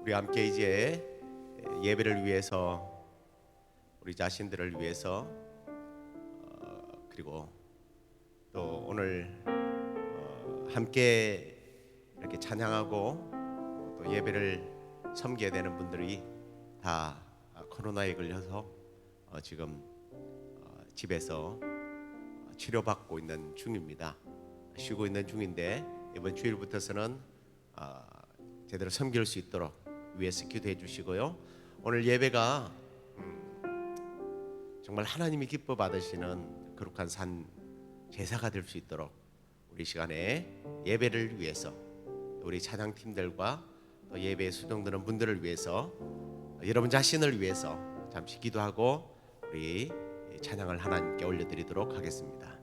우리 함께 이제 예배를 위해서 우리 자신들을 위해서 그리고 또 오늘 함께 이렇게 찬양하고 또 예배를 섬기게 되는 분들이 다 코로나에 걸려서 지금 집에서 치료받고 있는 중입니다. 쉬고 있는 중인데 이번 주일부터서는 제대로 섬길 수 있도록 위해서 기도해 주시고요. 오늘 예배가 정말 하나님이 기뻐 받으시는 거룩한 산 제사가 될 수 있도록 우리 시간에 예배를 위해서 우리 찬양팀들과 또 예배에 수종드는 분들을 위해서 여러분 자신을 위해서 잠시 기도하고 우리 찬양을 하나님께 올려드리도록 하겠습니다.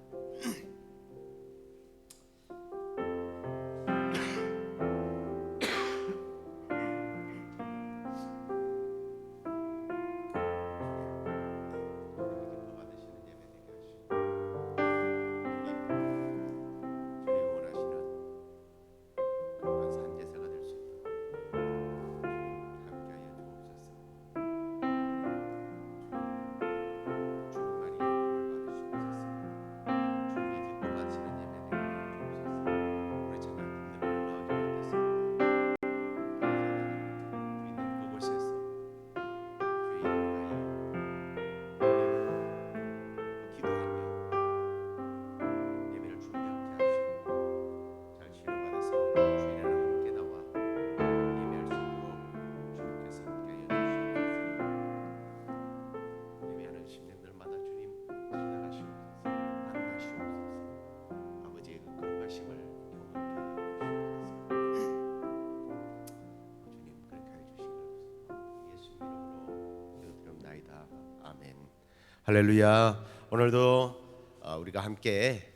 할렐루야. 오늘도 우리가 함께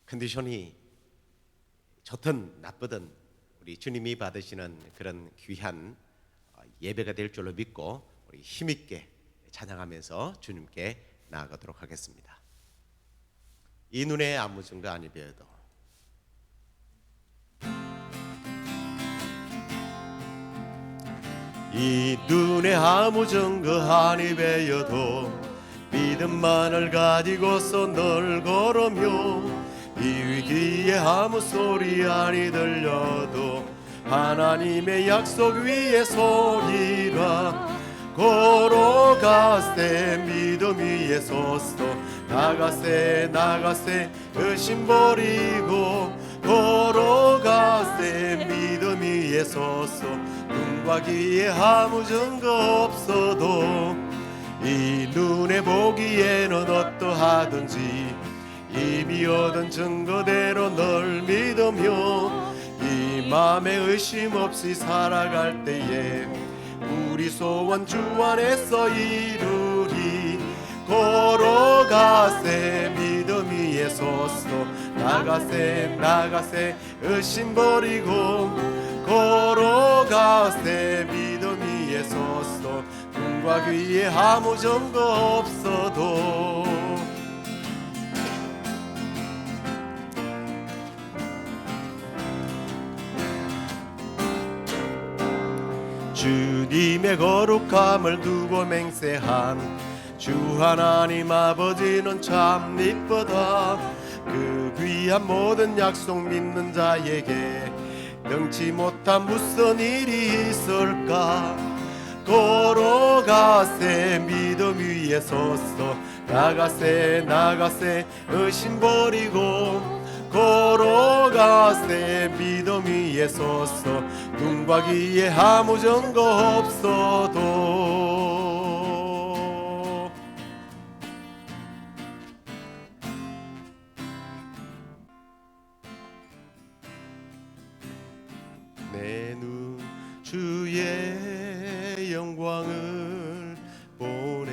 컨디션이 좋든 나쁘든 우리 주님이 받으시는 그런 귀한 예배가 될 줄로 믿고 우리 힘있게 찬양하면서 주님께 나아가도록 하겠습니다. 이 눈에 아무 증거 아니 배어도 이 눈에 아무 증거 아니 배어도 믿음만을 가지고서 널 걸으며 이 위기에 아무 소리 아니 들려도 하나님의 약속 위에 서리라. 걸어가세 믿음 위에 서서 나가세 의심 버리고 걸어가세 믿음 위에 서서 눈과 귀에 아무 증거 없어도 이 눈에 보기에는 어떠하든지 이미 얻은 증거대로 널 믿으며 이 맘에 의심 없이 살아갈 때에 우리 소원 주 안에서 이루리. 걸어가세 믿음 위에 서서 나가세 의심 버리고 걸어가세 믿음 위에 서서 눈과 귀에 아무 증거 없어도 주님의 거룩함을 두고 맹세한 주 하나님 아버지는 참 이쁘다. 그 귀한 모든 약속 믿는 자에게 능치 못한 무슨 일이 있을까. 걸어가세 믿음 위에 서서 나가세 의심 버리고 걸어가세 믿음 위에 서서 눈과 귀에 아무 증거 없어도 내 눈 주의 영광을 보네.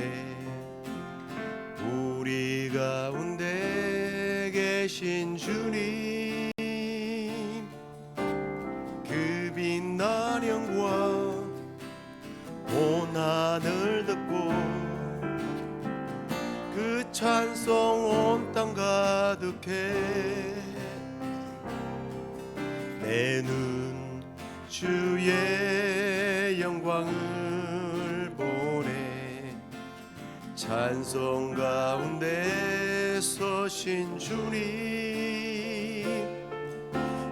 우리 가운데 계신 주님 그 빛난 영광 온 하늘 듣고 그 찬송 온 땅 가득해. 내 눈 주의 영광을 보내 찬송 가운데 서신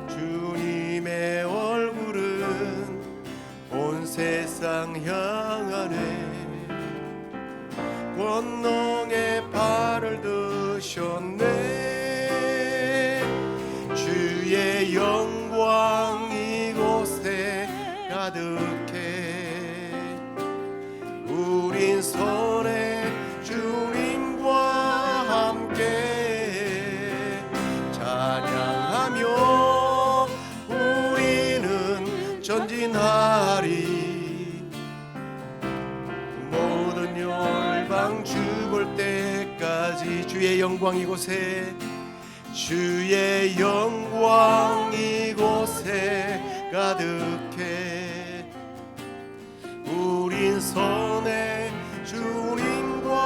주님의 얼굴은 온 세상 향하네 권능의 발을 드셨네 주의 영광 이곳에 가득해 우린 선해 주님과 함께 찬양하며 우리는 전진하리 모든 열방 주 볼 때까지 주의 영광 이곳에 주의 영광 이곳에 가득해 우린 선해 주님과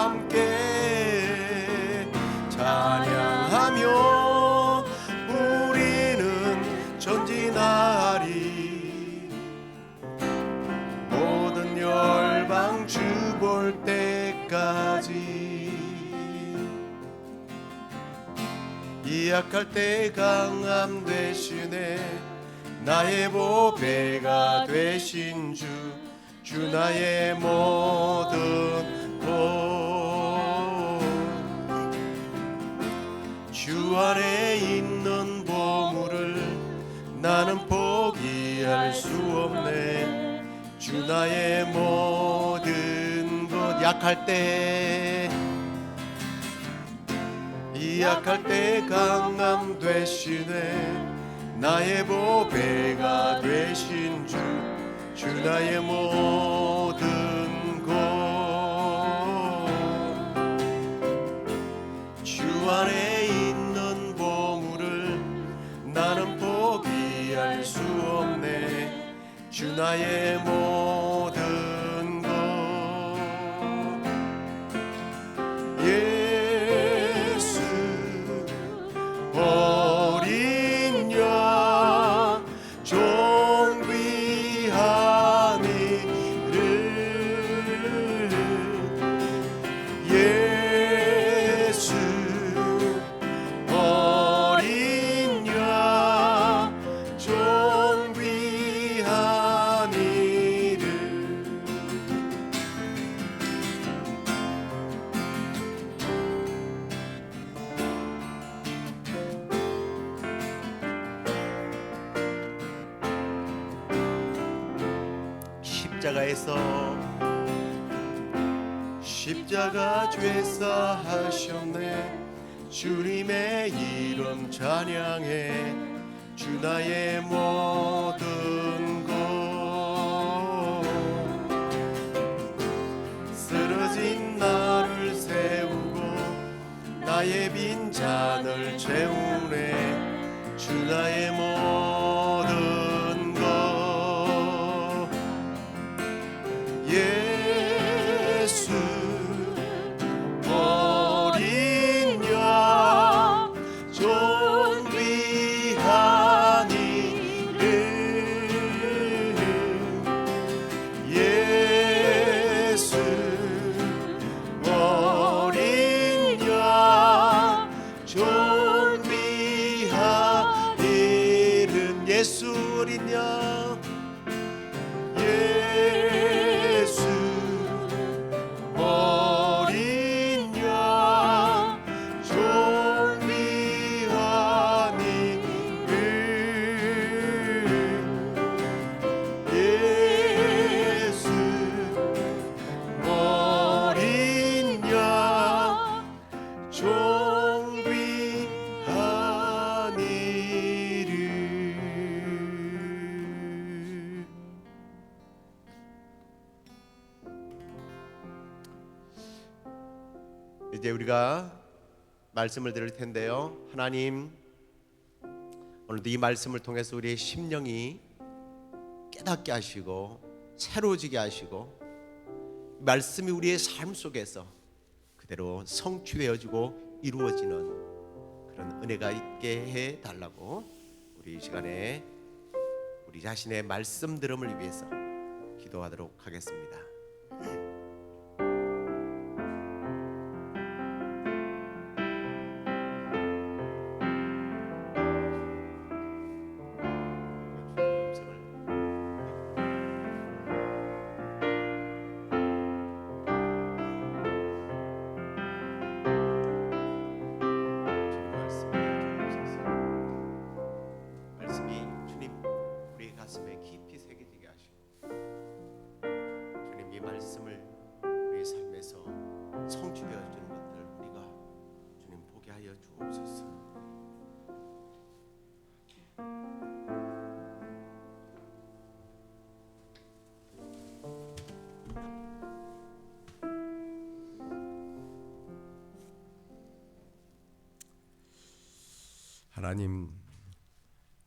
함께 찬양하며 우리는 전진하리 모든 열방 주 볼 때까지 약할 때 강함 되시네 나의 보배가 되신 주 나의 모든 것 주 안에 있는 보물을 나는 포기할 수 없네 주 나의 모든 것 약할 때 강함 되시네 나의 보배가 되신 주 나의 모든 것 주 안에 있는 보물을 나는 포기할 수 없네 주 나의 모든 것 어린 양 존귀한 이를 예수 어린 양 존귀한 이를 십자가 죄사 하셨네 주님의 이름 찬양해 주 나의 모든 것 쓰러진 나를 세우고 나의 빈 잔을 채우네 주 나의 모든 것 예수 어린 양 존귀한 이름 예수 어린 양 존귀한 이름 예수 어린 양 예수 어린 양 존귀한 이름 예수 어린 양 존귀한 이름 이제 우리가 말씀을 들을 텐데요. 하나님 오늘도 이 말씀을 통해서 우리의 심령이 깨닫게 하시고 새로워지게 하시고 말씀이 우리의 삶 속에서 그대로 성취되어지고 이루어지는 그런 은혜가 있게 해달라고 우리 이 시간에 우리 자신의 말씀 들음을 위해서 기도하도록 하겠습니다. 말씀을 우리의 삶에서 성취되어 주는 것들 우리가 주님 보게 하여 주옵소서. 하나님,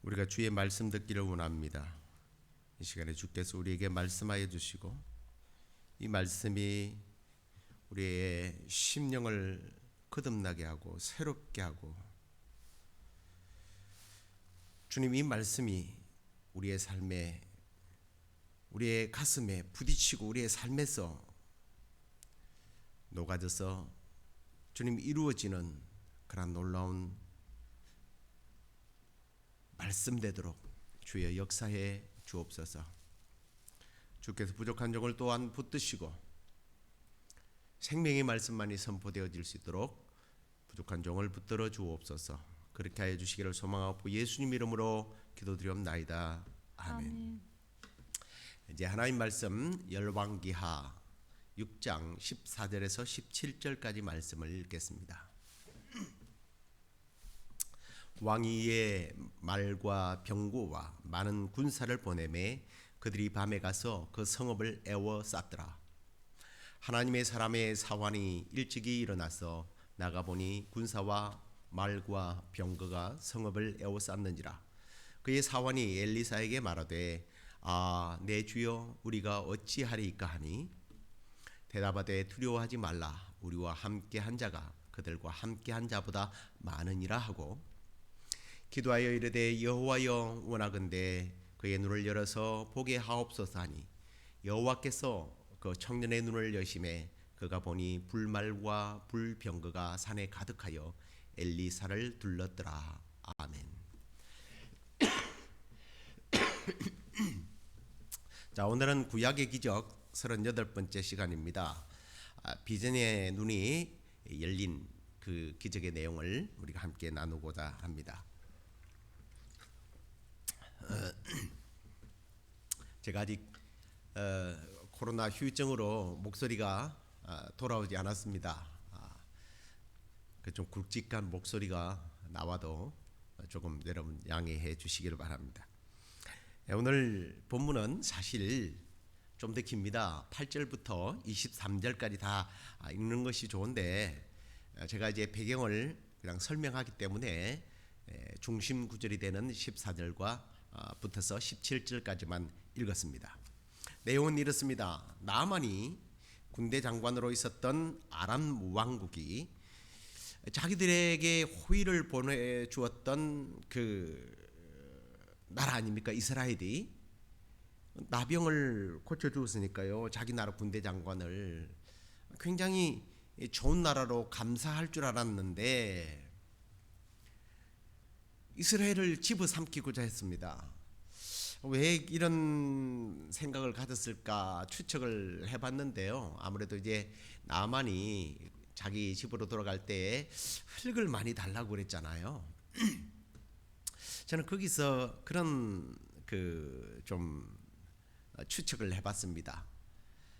우리가 주의 말씀 듣기를 원합니다. 이 시간에 주께서 우리에게 말씀하여 주시고 이 말씀이 우리의 심령을 거듭나게 하고 새롭게 하고, 주님, 이 말씀이 우리의 삶에, 우리의 가슴에 부딪히고 우리의 삶에서 녹아져서 주님 이루어지는 그런 놀라운 말씀 되도록 주여 역사해 주옵소서. 주께서 부족한 종을 또한 붙드시고 생명의 말씀만이 선포되어질 수 있도록 부족한 종을 붙들어 주옵소서. 그렇게 하여 주시기를 소망하고 예수님 이름으로 기도드리옵나이다. 아멘. 이제 하나님 말씀 열왕기하 6장 14절에서 17절까지 말씀을 읽겠습니다. 왕이 이에 말과 병거와 많은 군사를 보내매 그들이 밤에 가서 그 성읍을 에워쌌더라. 하나님의 사람의 사환이 일찍이 일어나서 나가보니 군사와 말과 병거가 성읍을 에워쌌는지라. 그의 사환이 엘리사에게 말하되 내 주여 우리가 어찌하리이까 하니 대답하되 두려워하지 말라. 우리와 함께한 자가 그들과 함께한 자보다 많으니라 하고 기도하여 이르되 여호와여 원하건대 그의 눈을 열어서 보게 하옵소서 하니 여호와께서 그 청년의 눈을 여심해 그가 보니 불말과 불병거가 산에 가득하여 엘리사를 둘렀더라. 아멘. 자, 오늘은 구약의 기적 38번째 시간입니다. 비전의 눈이 열린 그 기적의 내용을 우리가 함께 나누고자 합니다. 제가 아직 코로나 후유증으로 목소리가 돌아오지 않았습니다. 좀 굵직한 목소리가 나와도 조금 여러분 양해해 주시기를 바랍니다. 오늘 본문은 사실 좀 더 깁니다. 8절부터 23절까지 다 읽는 것이 좋은데 제가 이제 배경을 그냥 설명하기 때문에 중심 구절이 되는 14절과 붙어서 17절까지만 읽었습니다. 내용은 이렇습니다. 나아만이 군대 장관으로 있었던 아람 왕국이 자기들에게 호의를 보내주었던 그 나라 아닙니까? 이스라엘이 나병을 고쳐주었으니까요. 자기 나라 군대 장관을 굉장히 좋은 나라로 감사할 줄 알았는데 이스라엘을 집어삼키고자 했습니다. 왜 이런 생각을 가졌을까 추측을 해봤는데요. 아무래도 이제 나만이 자기 집으로 돌아갈 때 흙을 많이 달라고 그랬잖아요. 저는 거기서 그런 좀 추측을 해봤습니다.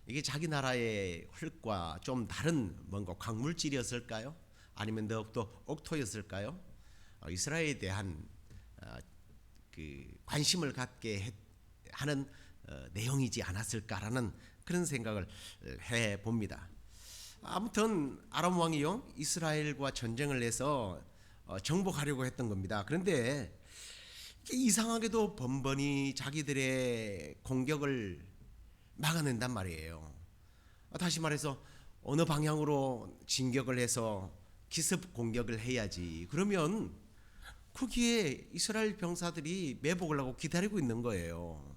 이게 자기 나라의 흙과 좀 다른 뭔가 광물질이었을까요? 아니면 더욱더 옥토였을까요? 이스라엘에 대한 그 관심을 갖게 하는 내용이지 않았을까라는 그런 생각을 해 봅니다. 아무튼 아람 왕이요 이스라엘과 전쟁을 해서 정복하려고 했던 겁니다. 그런데 이상하게도 번번이 자기들의 공격을 막아낸단 말이에요. 다시 말해서 어느 방향으로 진격을 해서 기습 공격을 해야지. 그러면 거기에 이스라엘 병사들이 매복을 하고 기다리고 있는 거예요.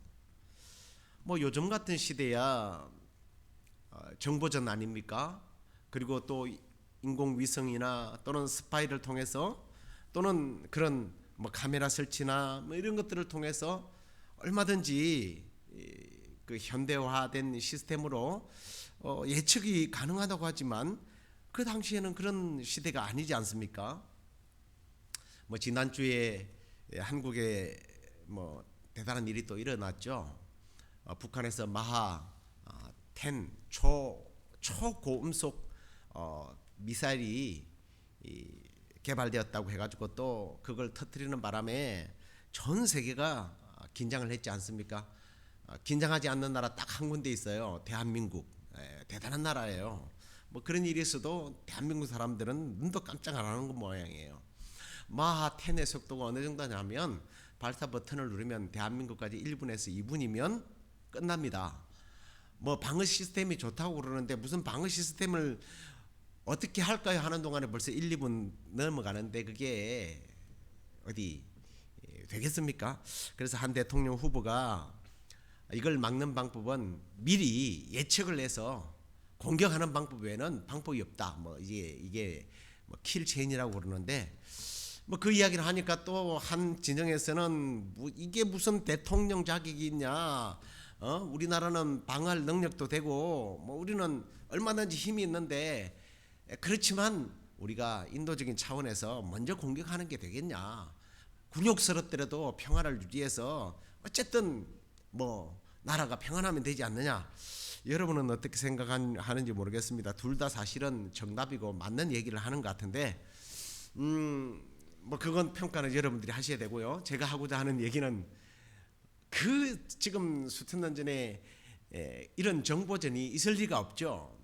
뭐 요즘 같은 시대야 정보전 아닙니까? 그리고 또 인공위성이나 또는 스파이를 통해서 또는 그런 뭐 카메라 설치나 뭐 이런 것들을 통해서 얼마든지 그 현대화된 시스템으로 예측이 가능하다고 하지만 그 당시에는 그런 시대가 아니지 않습니까? 뭐 지난주에 한국에 뭐 대단한 일이 또 일어났죠. 북한에서 마하 10 초고음속 미사일이 개발되었다고 해가지고 또 그걸 터뜨리는 바람에 전 세계가 긴장을 했지 않습니까? 긴장하지 않는 나라 딱 한 군데 있어요. 대한민국. 대단한 나라예요. 뭐 그런 일이 있어도 대한민국 사람들은 눈도 깜짝 안 하는 모양이에요. 마하 10의 속도가 어느 정도냐면 발사 버튼을 누르면 대한민국까지 1분에서 2분이면 끝납니다. 뭐 방어 시스템이 좋다고 그러는데 무슨 방어 시스템을 어떻게 할까요 하는 동안에 벌써 1, 2분 넘어가는데 그게 어디 되겠습니까? 그래서 한 대통령 후보가 이걸 막는 방법은 미리 예측을 해서 공격하는 방법 외에는 방법이 없다. 뭐 이게 뭐 킬체인이라고 그러는데 뭐 그 이야기를 하니까 또 한 진영에서는 이게 무슨 대통령 자격이 있냐? 우리나라는 방어할 능력도 되고 뭐 우리는 얼마든지 힘이 있는데 그렇지만 우리가 인도적인 차원에서 먼저 공격하는 게 되겠냐? 굴욕스럽더라도 평화를 유지해서 어쨌든 뭐 나라가 평안하면 되지 않느냐? 여러분은 어떻게 생각하는지 모르겠습니다. 둘 다 사실은 정답이고 맞는 얘기를 하는 것 같은데 뭐 그건 평가는 여러분들이 하셔야 되고요. 제가 하고자 하는 얘기는 그 지금 수천 년 전에 이런 정보전이 있을 리가 없죠.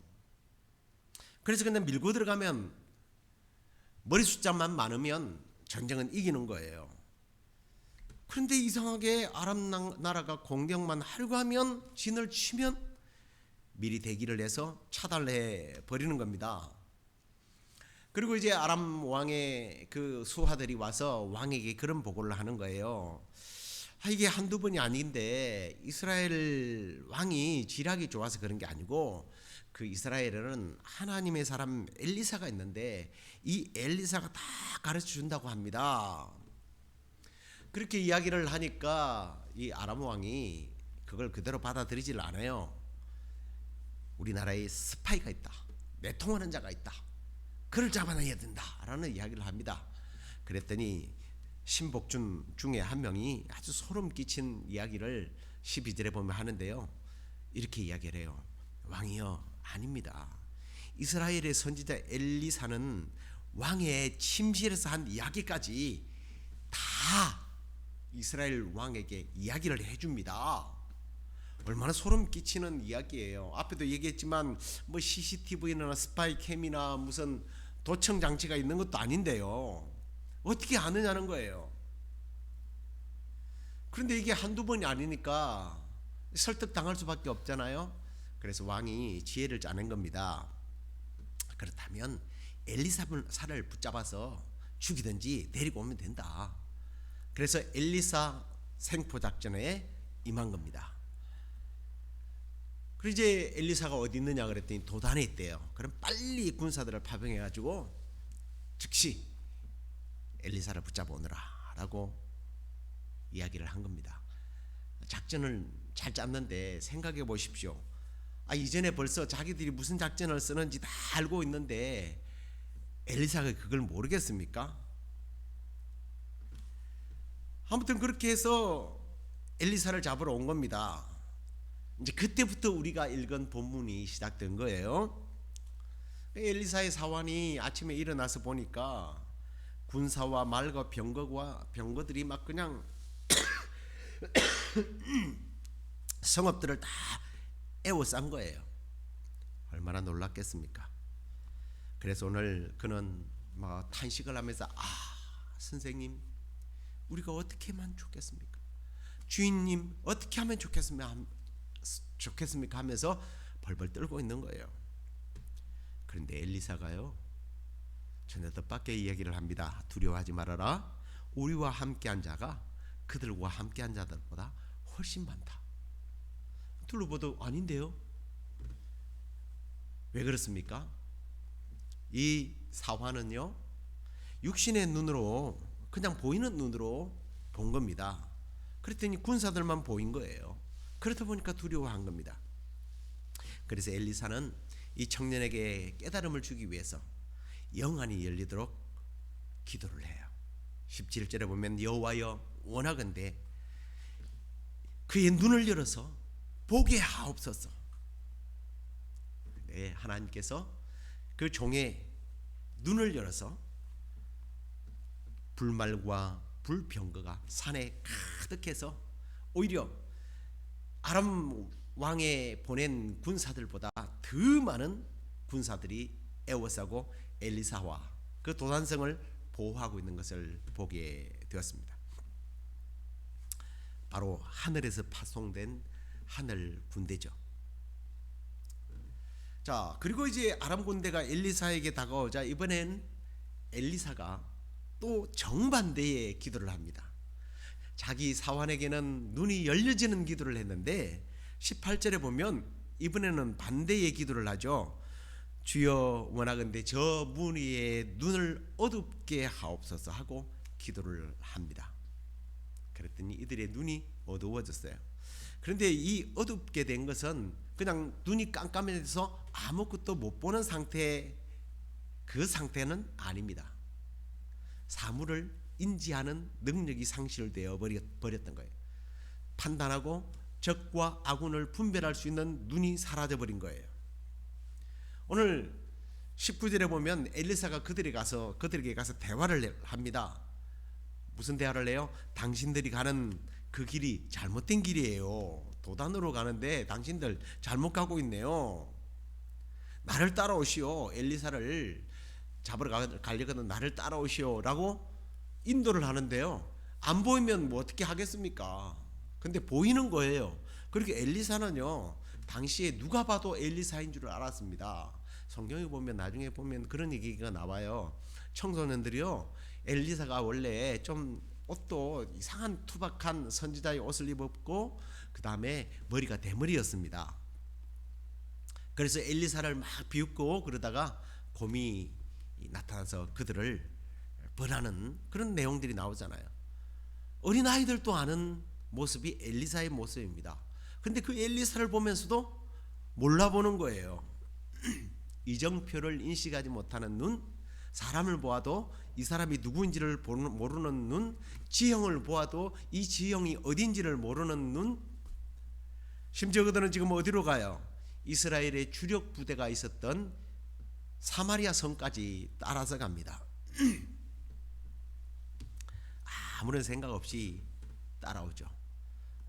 그래서 그냥 밀고 들어가면 머리 숫자만 많으면 전쟁은 이기는 거예요. 그런데 이상하게 아랍 나라가 공격만 하려고 하면 진을 치면 미리 대기를 해서 차단해 버리는 겁니다. 그리고 이제 아람 왕의 그 수하들이 와서 왕에게 그런 보고를 하는 거예요. 이게 한두 번이 아닌데 이스라엘 왕이 지략이 좋아서 그런 게 아니고 그 이스라엘에는 하나님의 사람 엘리사가 있는데 이 엘리사가 다 가르쳐 준다고 합니다. 그렇게 이야기를 하니까 이 아람 왕이 그걸 그대로 받아들이질 않아요. 우리나라에 스파이가 있다. 내통하는 자가 있다. 그를 잡아내야 된다라는 이야기를 합니다. 그랬더니 신복준 중에 한 명이 아주 소름 끼친 이야기를 12절에 보면 하는데요. 이렇게 이야기를 해요. 왕이여, 아닙니다. 이스라엘의 선지자 엘리사는 왕의 침실에서 한 이야기까지 다 이스라엘 왕에게 이야기를 해줍니다. 얼마나 소름 끼치는 이야기예요. 앞에도 얘기했지만 뭐 CCTV나 스파이 캠이나 무슨 도청 장치가 있는 것도 아닌데요. 어떻게 아느냐는 거예요. 그런데 이게 한두 번이 아니니까 설득당할 수밖에 없잖아요. 그래서 왕이 지혜를 짜낸 겁니다. 그렇다면 엘리사를 붙잡아서 죽이든지 데리고 오면 된다. 그래서 엘리사 생포 작전에 임한 겁니다. 그리고 이제 엘리사가 어디 있느냐 그랬더니 도단에 있대요. 그럼 빨리 군사들을 파병해 가지고 즉시 엘리사를 붙잡아 오너라 라고 이야기를 한 겁니다. 작전을 잘 짰는데 생각해 보십시오. 이전에 벌써 자기들이 무슨 작전을 쓰는지 다 알고 있는데 엘리사가 그걸 모르겠습니까? 아무튼 그렇게 해서 엘리사를 잡으러 온 겁니다. 이제 그때부터 우리가 읽은 본문이 시작된 거예요. 엘리사의 사환이 아침에 일어나서 보니까 군사와 말과 병거들이 막 그냥 성읍들을 다 에워싼 거예요. 얼마나 놀랐겠습니까? 그래서 오늘 그는 막 탄식을 하면서 선생님, 우리가 어떻게 하면 좋겠습니까? 주인님, 어떻게 하면 좋겠습니까 하면서 벌벌 떨고 있는 거예요. 그런데 엘리사가요, 전혀 뜻밖의 이야기를 합니다. 두려워하지 말아라. 우리와 함께한 자가 그들과 함께한 자들보다 훨씬 많다. 둘러봐도 아닌데요? 왜 그렇습니까? 이 사화는요, 육신의 눈으로, 그냥 보이는 눈으로 본 겁니다. 그랬더니 군사들만 보인 거예요. 그렇다 보니까 두려워한 겁니다. 그래서 엘리사는 이 청년에게 깨달음을 주기 위해서 영안이 열리도록 기도를 해요. 17절에 보면 여호와여 원하건대 그의 눈을 열어서 보게 하옵소서. 네, 하나님께서 그 종의 눈을 열어서 불말과 불병거가 산에 가득해서 오히려 아람 왕에 보낸 군사들보다 더 많은 군사들이 에워싸고 엘리사와 그 도단성을 보호하고 있는 것을 보게 되었습니다. 바로 하늘에서 파송된 하늘 군대죠. 자, 그리고 이제 아람 군대가 엘리사에게 다가오자 이번엔 엘리사가 또 정반대의 기도를 합니다. 자기 사환에게는 눈이 열려지는 기도를 했는데 18절에 보면 이번에는 반대의 기도를 하죠. 주여 원하건대 저 무리의 눈을 어둡게 하옵소서 하고 기도를 합니다. 그랬더니 이들의 눈이 어두워졌어요. 그런데 이 어둡게 된 것은 그냥 눈이 깜깜해서 아무것도 못 보는 상태, 그 상태는 아닙니다. 사물을 인지하는 능력이 상실되어 버렸던 거예요. 판단하고 적과 아군을 분별할 수 있는 눈이 사라져 버린 거예요. 오늘 19절에 보면 엘리사가 그들에게 가서 대화를 합니다. 무슨 대화를 해요? 당신들이 가는 그 길이 잘못된 길이에요. 도단으로 가는데 당신들 잘못 가고 있네요. 나를 따라오시오. 엘리사를 잡으러 가려거든 나를 따라오시오 라고 인도를 하는데요, 안 보이면 뭐 어떻게 하겠습니까? 근데 보이는 거예요. 그렇게 엘리사는요, 당시에 누가 봐도 엘리사인 줄 알았습니다. 성경에 보면 나중에 보면 그런 얘기가 나와요. 청소년들이요, 엘리사가 원래 좀 옷도 이상한 투박한 선지자의 옷을 입었고 그 다음에 머리가 대머리였습니다. 그래서 엘리사를 막 비웃고 그러다가 곰이 나타나서 그들을 벌하는 그런 내용들이 나오잖아요. 어린아이들도 아는 모습이 엘리사의 모습입니다. 근데 그 엘리사를 보면서도 몰라보는 거예요. 이정표를 인식하지 못하는 눈, 사람을 보아도 이 사람이 누구인지를 모르는 눈, 지형을 보아도 이 지형이 어딘지를 모르는 눈. 심지어 그들은 지금 어디로 가요? 이스라엘의 주력 부대가 있었던 사마리아 성까지 따라서 갑니다. 아무런 생각 없이 따라오죠.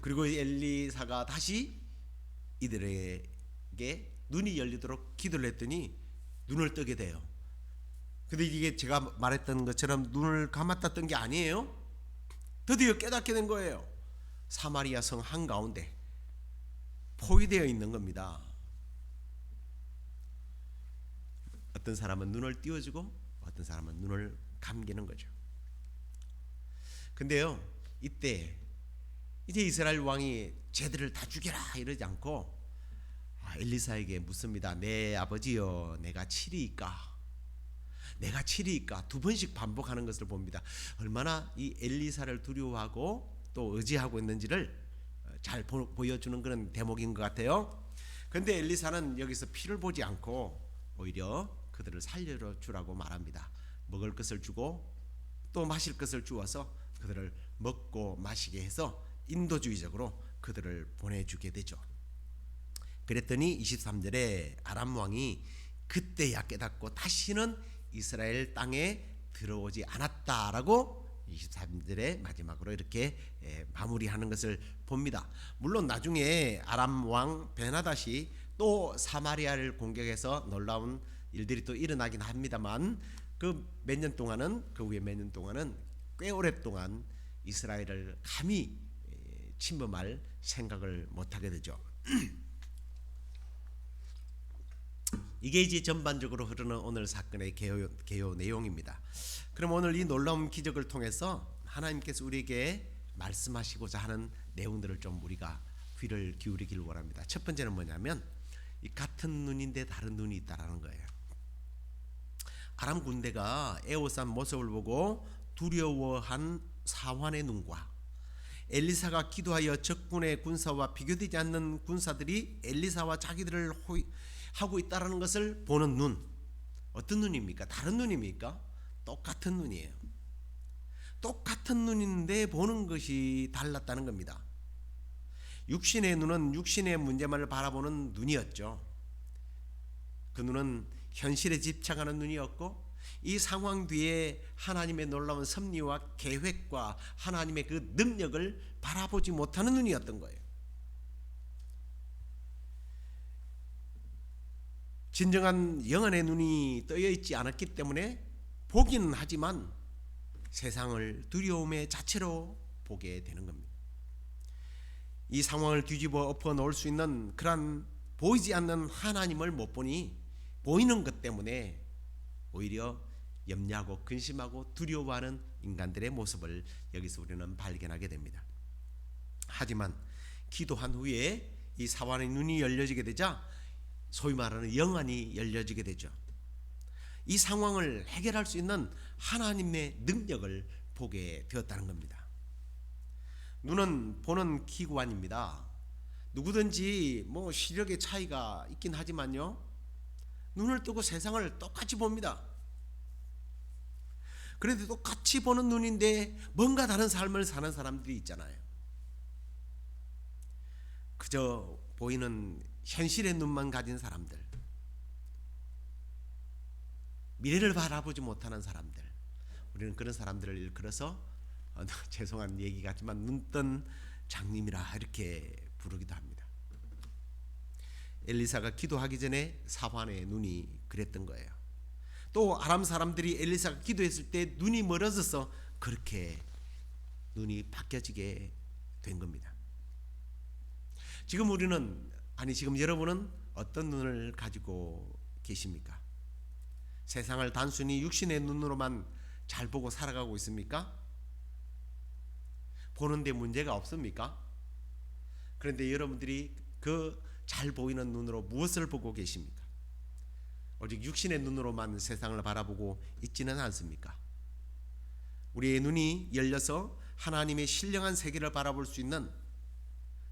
그리고 엘리사가 다시 이들에게 눈이 열리도록 기도를 했더니 눈을 뜨게 돼요. 근데 이게 제가 말했던 것처럼 눈을 감았다 뜬 게 아니에요. 드디어 깨닫게 된 거예요. 사마리아 성 한가운데 포위되어 있는 겁니다. 어떤 사람은 눈을 띄워주고 어떤 사람은 눈을 감기는 거죠. 근데요, 이때 이제 이스라엘 왕이 쟤들을 다 죽여라 이러지 않고 엘리사에게 묻습니다. 내 아버지여, 내가 치리이까? 내가 치리이까? 두 번씩 반복하는 것을 봅니다. 얼마나 이 엘리사를 두려워하고 또 의지하고 있는지를 잘 보여주는 그런 대목인 것 같아요. 그런데 엘리사는 여기서 피를 보지 않고 오히려 그들을 살려주라고 말합니다. 먹을 것을 주고 또 마실 것을 주어서 그들을 먹고 마시게 해서 인도주의적으로 그들을 보내주게 되죠. 그랬더니 23절에 아람 왕이 그때야 깨닫고 다시는 이스라엘 땅에 들어오지 않았다라고 23절에 마지막으로 이렇게 마무리하는 것을 봅니다. 물론 나중에 아람 왕 베나닷이 또 사마리아를 공격해서 놀라운 일들이 또 일어나긴 합니다만 그 몇 년 동안은, 그 후에 몇 년 동안은 꽤 오랫동안 이스라엘을 감히 침범할 생각을 못하게 되죠. 이게 이제 전반적으로 흐르는 오늘 사건의 개요 내용입니다. 그럼 오늘 이 놀라운 기적을 통해서 하나님께서 우리에게 말씀하시고자 하는 내용들을 좀 우리가 귀를 기울이기를 원합니다. 첫 번째는 뭐냐면 이 같은 눈인데 다른 눈이 있다라는 거예요. 아람 군대가 에호산 모습을 보고 두려워한 사환의 눈과 엘리사가 기도하여 적군의 군사와 비교되지 않는 군사들이 엘리사와 자기들을 하고 있다는 것을 보는 눈, 어떤 눈입니까? 다른 눈입니까? 똑같은 눈이에요. 똑같은 눈인데 보는 것이 달랐다는 겁니다. 육신의 눈은 육신의 문제만을 바라보는 눈이었죠. 그 눈은 현실에 집착하는 눈이었고, 이 상황 뒤에 하나님의 놀라운 섭리와 계획과 하나님의 그 능력을 바라보지 못하는 눈이었던 거예요. 진정한 영안의 눈이 떠여 있지 않았기 때문에 보기는 하지만 세상을 두려움의 자체로 보게 되는 겁니다. 이 상황을 뒤집어 엎어 놓을 수 있는 그러한 보이지 않는 하나님을 못 보니 보이는 것 때문에 오히려 염려하고 근심하고 두려워하는 인간들의 모습을 여기서 우리는 발견하게 됩니다. 하지만 기도한 후에 이 사환의 눈이 열려지게 되자 소위 말하는 영안이 열려지게 되죠. 이 상황을 해결할 수 있는 하나님의 능력을 보게 되었다는 겁니다. 눈은 보는 기관입니다. 누구든지 뭐 시력의 차이가 있긴 하지만요, 눈을 뜨고 세상을 똑같이 봅니다. 그런데 똑같이 보는 눈인데 뭔가 다른 삶을 사는 사람들이 있잖아요. 그저 보이는 현실의 눈만 가진 사람들, 미래를 바라보지 못하는 사람들, 우리는 그런 사람들을 일컬어서 죄송한 얘기 같지만 눈뜬 장님이라 이렇게 부르기도 합니다. 엘리사가 기도하기 전에 사환의 눈이 그랬던 거예요. 또 아람 사람들이 엘리사가 기도했을 때 눈이 멀어져서 그렇게 눈이 바뀌어지게 된 겁니다. 지금 지금 여러분은 어떤 눈을 가지고 계십니까? 세상을 단순히 육신의 눈으로만 잘 보고 살아가고 있습니까? 보는데 문제가 없습니까? 그런데 여러분들이 그 잘 보이는 눈으로 무엇을 보고 계십니까? 오직 육신의 눈으로만 세상을 바라보고 있지는 않습니까? 우리의 눈이 열려서 하나님의 신령한 세계를 바라볼 수 있는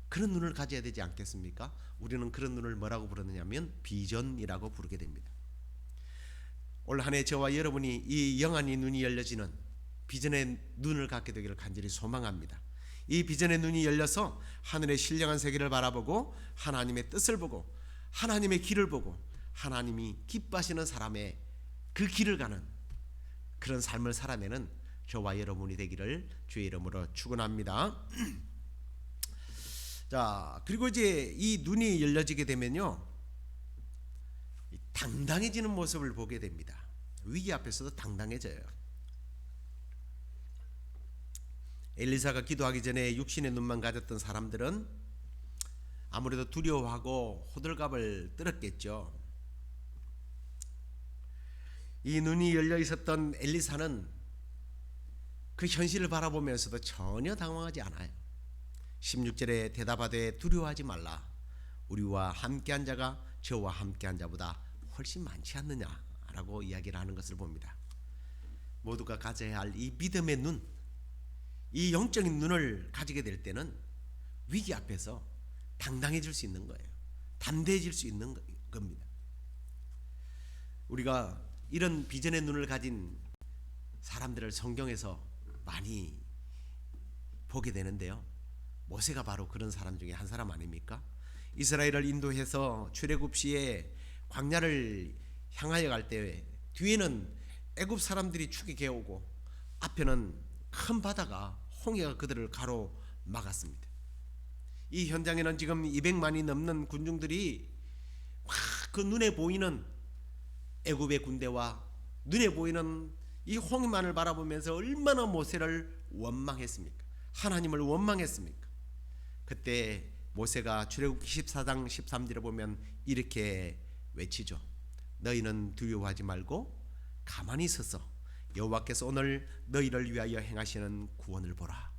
그런 눈을 가져야 되지 않겠습니까? 우리는 그런 눈을 뭐라고 부르느냐면 비전이라고 부르게 됩니다. 올 한 해 저와 여러분이 이 영안의 눈이 열려지는 비전의 눈을 갖게 되기를 간절히 소망합니다. 이 비전의 눈이 열려서 하늘의 신령한 세계를 바라보고 하나님의 뜻을 보고 하나님의 길을 보고 하나님이 기뻐하시는 사람의 그 길을 가는 그런 삶을 살아내는 저와 여러분이 되기를 주의 이름으로 축원합니다. 자, 그리고 이제 이 눈이 열려지게 되면요, 당당해지는 모습을 보게 됩니다. 위기 앞에서도 당당해져요. 엘리사가 기도하기 전에 육신의 눈만 가졌던 사람들은 아무래도 두려워하고 호들갑을 떨었겠죠. 이 눈이 열려 있었던 엘리사는 그 현실을 바라보면서도 전혀 당황하지 않아요. 16절에 대답하되 두려워하지 말라. 우리와 함께한 자가 저와 함께한 자보다 훨씬 많지 않느냐라고 이야기를 하는 것을 봅니다. 모두가 가져야 할 이 믿음의 눈, 이 영적인 눈을 가지게 될 때는 위기 앞에서 당당해질 수 있는 거예요. 담대해질 수 있는 겁니다. 우리가 이런 비전의 눈을 가진 사람들을 성경에서 많이 보게 되는데요, 모세가 바로 그런 사람 중에 한 사람 아닙니까? 이스라엘을 인도해서 출애굽 시에 광야를 향하여 갈 때 뒤에는 애굽 사람들이 추격해 오고 앞에는 큰 바다가 홍해가 그들을 가로막았습니다. 이 현장에는 지금 200만이 넘는 군중들이 막 그 눈에 보이는 애굽의 군대와 눈에 보이는 이 홍해만을 바라보면서 얼마나 모세를 원망했습니까? 하나님을 원망했습니까? 그때 모세가 출애굽기 14장 13절에 보면 이렇게 외치죠. 너희는 두려워하지 말고 가만히 서서 여호와께서 오늘 너희를 위하여 행하시는 구원을 보라.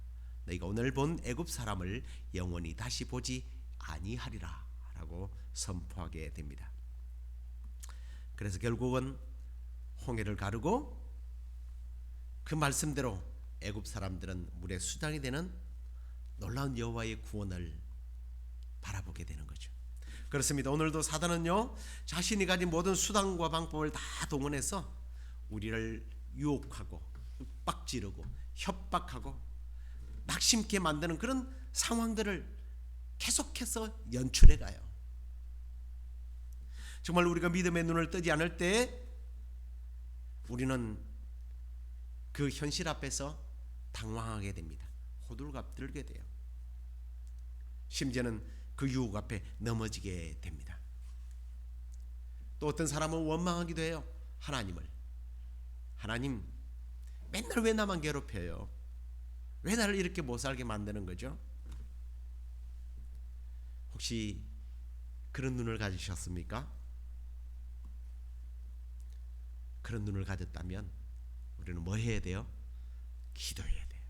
너희가 오늘 본 애굽 사람을 영원히 다시 보지 아니하리라 라고 선포하게 됩니다. 그래서 결국은 홍해를 가르고 그 말씀대로 애굽 사람들은 물의 수장이 되는 놀라운 여호와의 구원을 바라보게 되는 거죠. 그렇습니다. 오늘도 사단은요, 자신이 가진 모든 수단과 방법을 다 동원해서 우리를 유혹하고 윽박지르고 협박하고 낙심케 만드는 그런 상황들을 계속해서 연출해 가요. 정말 우리가 믿음의 눈을 뜨지 않을 때 우리는 그 현실 앞에서 당황하게 됩니다. 호들갑 들게 돼요. 심지어는 그 유혹 앞에 넘어지게 됩니다. 또 어떤 사람은 원망하기도 해요. 하나님을. 하나님, 맨날 왜 나만 괴롭혀요? 왜 나를 이렇게 못 살게 만드는 거죠? 혹시 그런 눈을 가지셨습니까? 그런 눈을 가졌다면 우리는 뭐 해야 돼요? 기도해야 돼요.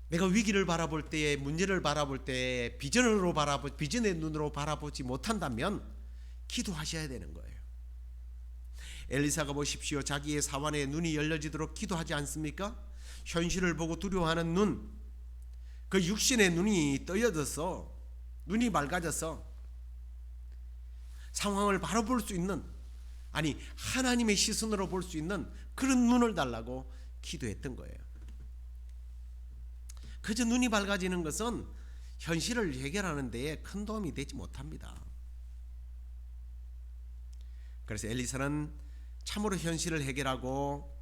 내가 위기를 바라볼 때에, 문제를 바라볼 때에 비전의 눈으로 바라보지 못한다면 기도하셔야 되는 거예요. 엘리사가 보십시오. 자기의 사환의 눈이 열려지도록 기도하지 않습니까? 현실을 보고 두려워하는 눈, 그 육신의 눈이 떠여져서, 눈이 맑아져서 상황을 바로 볼 수 있는, 아니 하나님의 시선으로 볼 수 있는 그런 눈을 달라고 기도했던 거예요. 그저 눈이 밝아지는 것은 현실을 해결하는 데에 큰 도움이 되지 못합니다. 그래서 엘리사는 참으로 현실을 해결하고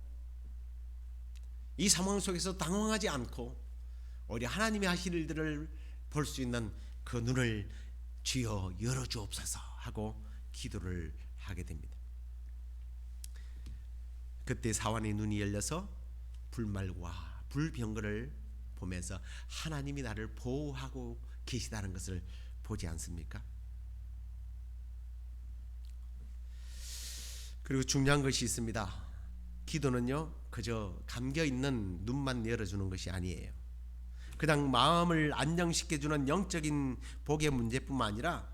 이 상황 속에서 당황하지 않고 오히려 하나님이 하실 일들을 볼 수 있는 그 눈을 주여 열어주옵소서 하고 기도를 하게 됩니다. 그때 사환의 눈이 열려서 불말과 불병거를 보면서 하나님이 나를 보호하고 계시다는 것을 보지 않습니까? 그리고 중요한 것이 있습니다. 기도는요, 그저 감겨있는 눈만 열어주는 것이 아니에요. 그냥 마음을 안정시켜주는 영적인 복의 문제뿐만 아니라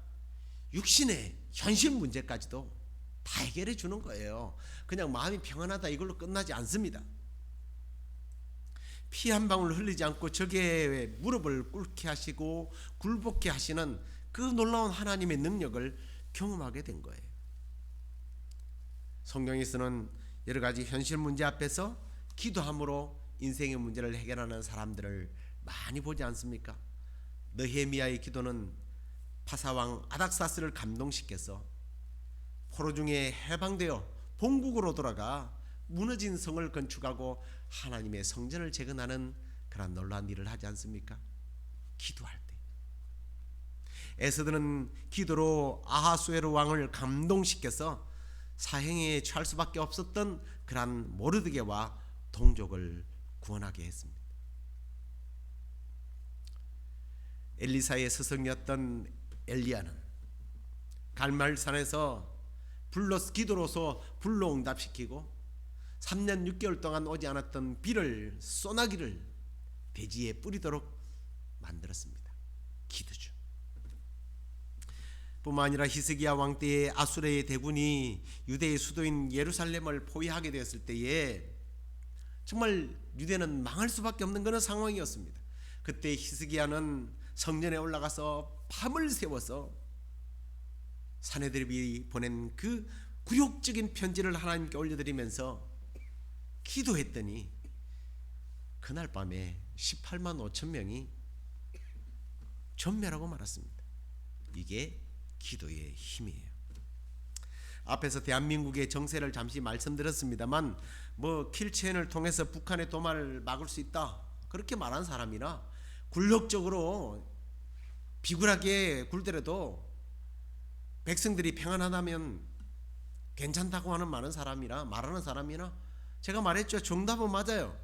육신의 현실 문제까지도 다 해결해 주는 거예요. 그냥 마음이 평안하다 이걸로 끝나지 않습니다. 피 한 방울 흘리지 않고 적의 무릎을 꿇게 하시고 굴복케 하시는 그 놀라운 하나님의 능력을 경험하게 된 거예요. 성경에서는 여러 가지 현실 문제 앞에서 기도함으로 인생의 문제를 해결하는 사람들을 많이 보지 않습니까? 느헤미야의 기도는 파사왕 아닥사스를 감동시켜서 포로 중에 해방되어 본국으로 돌아가 무너진 성을 건축하고 하나님의 성전을 재건하는 그런 놀라운 일을 하지 않습니까? 기도할 때. 에스더는 기도로 아하수에로 왕을 감동시켜서 사형에 처할 수밖에 없었던 그런 모르드게와 동족을 구원하게 했습니다. 엘리사의 스승이었던 엘리야는 갈멜산에서 기도로서 불로 응답시키고 3년 6개월 동안 오지 않았던 비를, 소나기를 대지에 뿌리도록 만들었습니다. 기도죠. 뿐만 아니라 히스기야 왕 때의 아수르의 대군이 유대의 수도인 예루살렘을 포위하게 되었을 때에 정말 유대는 망할 수밖에 없는 그런 상황이었습니다. 그때 히스기야는 성전에 올라가서 밤을 새워서 사내들이 보낸 그 굴욕적인 편지를 하나님께 올려드리면서 기도했더니 그날 밤에 18만 5천 명이 전멸하고 말았습니다. 이게 기도의 힘이에요. 앞에서 대한민국의 정세를 잠시 말씀드렸습니다만 킬체인을 통해서 북한의 도발을 막을 수 있다 그렇게 말한 사람이나 굴욕적으로 비굴하게 굴더라도 백성들이 평안하다면 괜찮다고 하는 말하는 사람이나 제가 말했죠. 정답은 맞아요.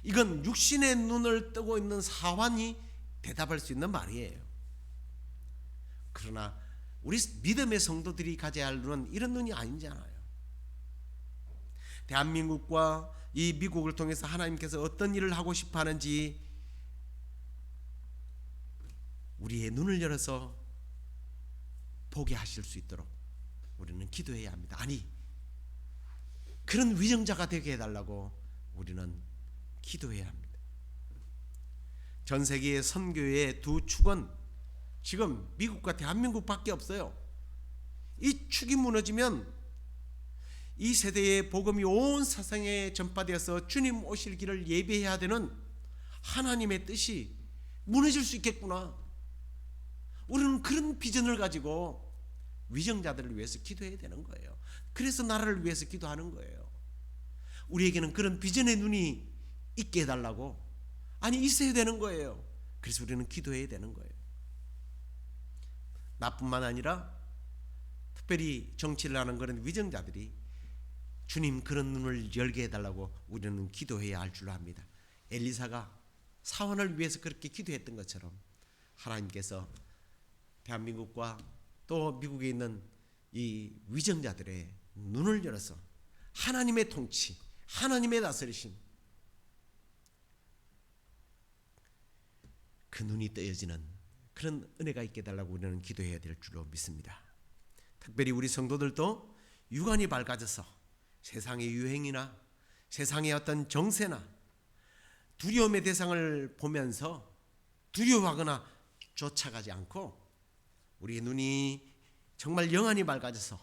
이건 육신의 눈을 뜨고 있는 사환이 대답할 수 있는 말이에요. 그러나 우리 믿음의 성도들이 가져야 할 눈은 이런 눈이 아니잖아요. 대한민국과 이 미국을 통해서 하나님께서 어떤 일을 하고 싶어 하는지 우리의 눈을 열어서 보게 하실 수 있도록 우리는 기도해야 합니다. 아니, 그런 위정자가 되게 해달라고 우리는 기도해야 합니다. 전 세계의 선교의 두 축은 지금 미국과 대한민국밖에 없어요. 이 축이 무너지면 이 세대의 복음이 온 세상에 전파되어서 주님 오실 길을 예비해야 되는 하나님의 뜻이 무너질 수 있겠구나. 우리는 그런 비전을 가지고 위정자들을 위해서 기도해야 되는 거예요. 그래서 나라를 위해서 기도하는 거예요. 우리에게는 그런 비전의 눈이 있게 해달라고, 아니 있어야 되는 거예요. 그래서 우리는 기도해야 되는 거예요. 나뿐만 아니라 특별히 정치를 하는 그런 위정자들이 주님 그런 눈을 열게 해달라고 우리는 기도해야 할 줄로 압니다. 엘리사가 사원을 위해서 그렇게 기도했던 것처럼 하나님께서 대한민국과 또 미국에 있는 이 위정자들의 눈을 열어서 하나님의 통치, 하나님의 다스리심, 그 눈이 떠여지는 그런 은혜가 있게 해달라고 우리는 기도해야 될 줄로 믿습니다. 특별히 우리 성도들도 유관이 밝아져서 세상의 유행이나 세상의 어떤 정세나 두려움의 대상을 보면서 두려워하거나 쫓아가지 않고 우리의 눈이 정말 영안이 밝아져서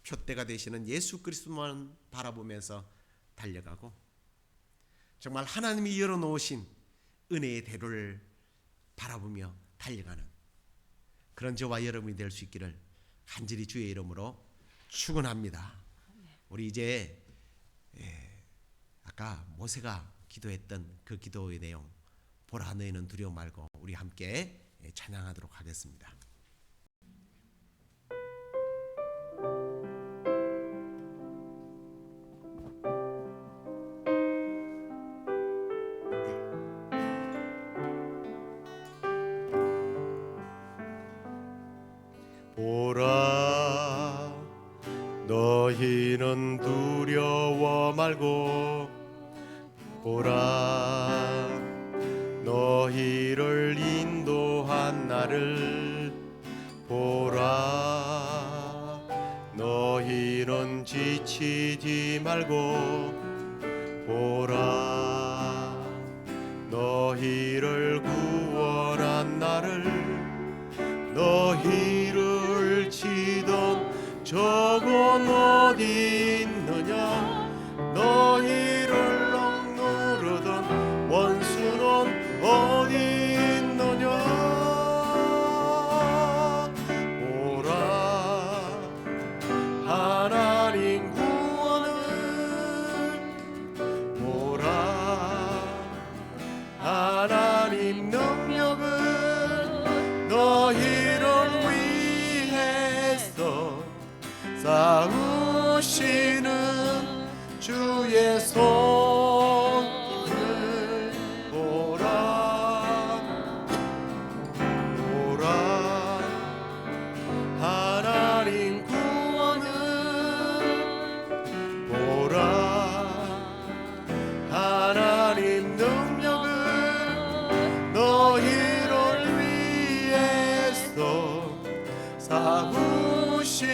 표대가 되시는 예수 그리스도만 바라보면서 달려가고 정말 하나님이 열어놓으신 은혜의 대로를 바라보며 달려가는 그런 저와 여러분이 될 수 있기를 간절히 주의 이름으로 축원합니다. 우리 이제 아까 모세가 기도했던 그 기도의 내용, 보라 너희는 두려워 말고, 우리 함께 찬양하도록 하겠습니다. 보라 너희는 두려워 말고, 보라 너희를 인도한 나를, 보라 너희는 지치지 말고, 보라 너희를 구원한 나를, 너희를 치던 적은 어디 있느냐, 너희를 억누르던 원수는 어디 있느냐. 보라 하나님 구원을, 보라 하나님 능력을 너희를 위해서 싸우시는 주의 손을 보라. 보라 하나님 구원을, 보라 하나님 능력을 너희를 위해서 싸우시는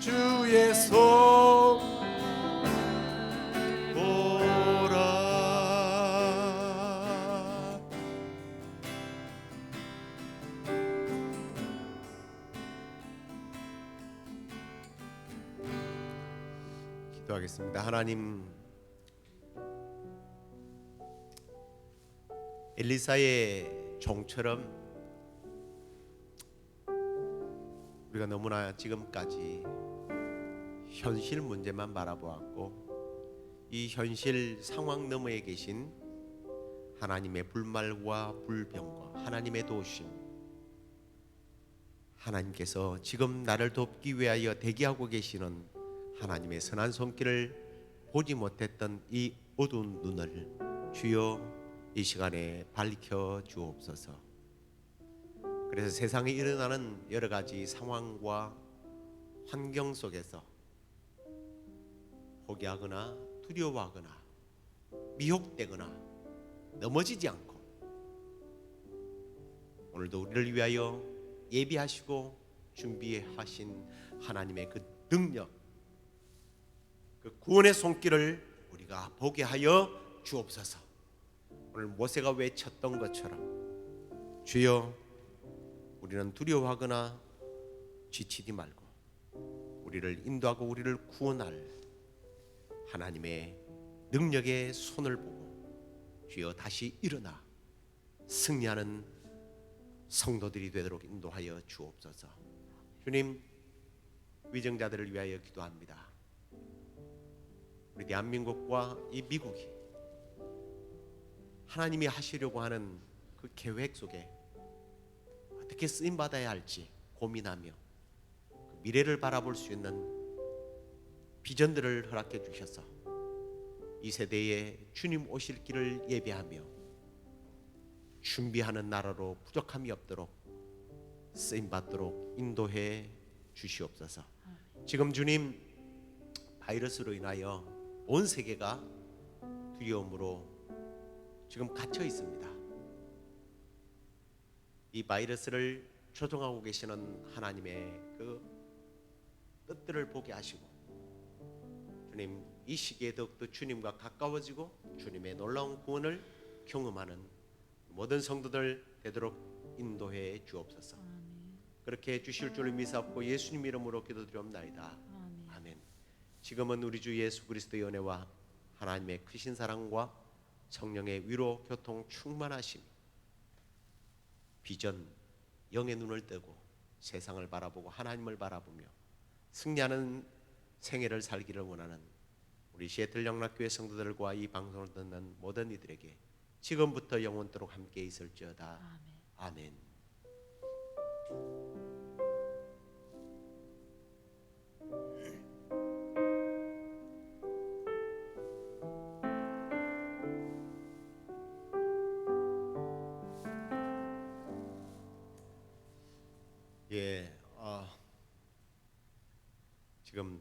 주의 손 보라. 기도하겠습니다. 하나님, 엘리사의 종처럼 우리가 너무나 지금까지 현실 문제만 바라보았고 이 현실 상황 너머에 계신 하나님의 불말과 불병과 하나님의 도우심, 하나님께서 지금 나를 돕기 위하여 대기하고 계시는 하나님의 선한 손길을 보지 못했던 이 어두운 눈을 주여 이 시간에 밝혀 주옵소서. 그래서 세상에 일어나는 여러 가지 상황과 환경 속에서 포기하거나 두려워하거나 미혹되거나 넘어지지 않고 오늘도 우리를 위하여 예비하시고 준비하신 하나님의 그 능력, 그 구원의 손길을 우리가 보게 하여 주옵소서. 오늘 모세가 외쳤던 것처럼 주여, 우리는 두려워하거나 지치지 말고 우리를 인도하고 우리를 구원할 하나님의 능력의 손을 보고 주여 다시 일어나 승리하는 성도들이 되도록 인도하여 주옵소서. 주님, 위정자들을 위하여 기도합니다. 우리 대한민국과 이 미국이 하나님이 하시려고 하는 그 계획 속에 어떻게 쓰임 받아야 할지 고민하며 그 미래를 바라볼 수 있는 비전들을 허락해 주셔서 이 세대에 주님 오실 길을 예배하며 준비하는 나라로 부족함이 없도록 쓰임 받도록 인도해 주시옵소서. 지금 주님, 바이러스로 인하여 온 세계가 두려움으로 지금 갇혀 있습니다. 이 바이러스를 조종하고 계시는 하나님의 그 뜻들을 보게 하시고 주님, 이 시기에 더욱더 주님과 가까워지고 주님의 놀라운 구원을 경험하는 모든 성도들 되도록 인도해 주옵소서. 그렇게 해주실 줄을 믿사옵고 예수님 이름으로 기도드리옵나이다. 아멘. 지금은 우리 주 예수 그리스도의 은혜와 하나님의 크신 사랑과 성령의 위로 교통 충만하심, 비전, 영의 눈을 뜨고 세상을 바라보고 하나님을 바라보며 승리하는 생애를 살기를 원하는 우리 시애틀 영락교회 성도들과 이 방송을 듣는 모든 이들에게 지금부터 영원토록 함께 있을지어다. 아멘. 지금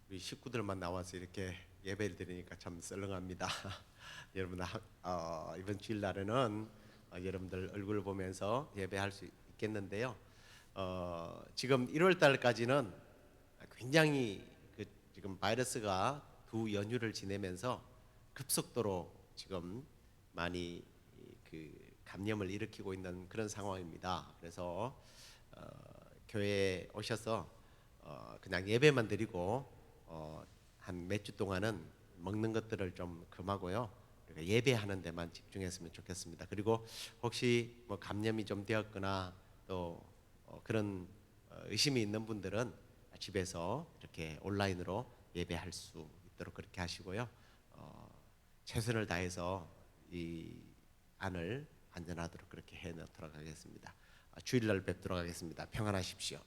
우리 식구들만 나와서 이렇게 예배를 드리니까 참 썰렁합니다. 여러분, 이번 주일날에는 여러분들 얼굴 보면서 예배할 수 있겠는데요. 지금 1월 달까지는 굉장히 지금 바이러스가 두 연휴를 지내면서 급속도로 지금 많이 감염을 일으키고 있는 그런 상황입니다. 그래서 교회에 오셔서 그냥 예배만 드리고 한 몇 주 동안은 먹는 것들을 좀 금하고요. 그러니까 예배하는 데만 집중했으면 좋겠습니다. 그리고 혹시 뭐 감염이 좀 되었거나 또 그런 의심이 있는 분들은 집에서 이렇게 온라인으로 예배할 수 있도록 그렇게 하시고요. 최선을 다해서 이 안을 안전하도록 그렇게 해 놓도록 하겠습니다. 주일날 뵙도록 하겠습니다. 평안하십시오.